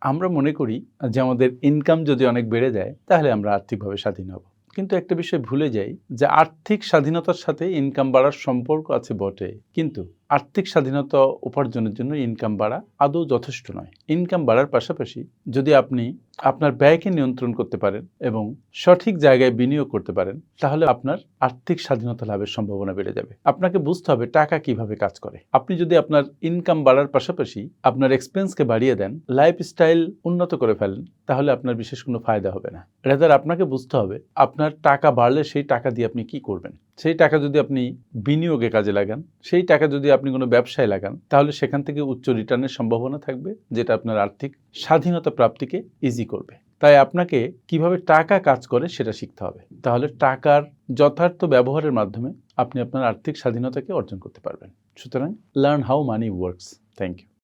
আমরা মনে করি যে আমাদের ইনকাম যদি অনেক বেড়ে যায় তাহলে আমরা আর্থিকভাবে স্বাধীন হব। কিন্তু একটা বিষয় ভুলে যাই যে আর্থিক স্বাধীনতার সাথে ইনকাম বাড়ার সম্পর্ক আছে বটে, কিন্তু আর্থিক স্বাধীনতা উপার্জনের জন্য ইনকাম বাড়া আদৌ যথেষ্ট নয়। ইনকাম বাড়ার পাশাপাশি যদি আপনি আপনার ব্যয়কে নিয়ন্ত্রণ করতে পারেন এবং সঠিক জায়গায় বিনিয়োগ করতে পারেন তাহলে আপনার আর্থিক স্বাধীনতা লাভের সম্ভাবনা বেড়ে যাবে। আপনাকে বুঝতে হবে টাকা কিভাবে কাজ করে। আপনি যদি আপনার ইনকাম বাড়ার পাশাপাশি আপনার এক্সপেন্সকে বাড়িয়ে দেন, লাইফস্টাইল উন্নত করে ফেলেন, তাহলে আপনার বিশেষ কোনো ফায়দা হবে না। রাদার আপনাকে বুঝতে হবে আপনার টাকা বাড়লে সেই টাকা দিয়ে আপনি কি করবেন। সেই টাকা যদি আপনি বিনিয়োগে কাজে লাগান, সেই টাকা যদি আপনি কোনো ব্যবসায় লাগান, তাহলে সেখান থেকে উচ্চ রিটার্নের সম্ভাবনা থাকবে, যেটা আপনার আর্থিক স্বাধীনতা প্রাপ্তিকে ইজি করবে। তাই আপনাকে কিভাবে টাকা কাজ করে সেটা শিখতে হবে। তাহলে টাকার যথার্থ ব্যবহারের মাধ্যমে আপনি আপনার আর্থিক স্বাধীনতাকে অর্জন করতে পারবেন। সুতরাং learn how money works. Thank you.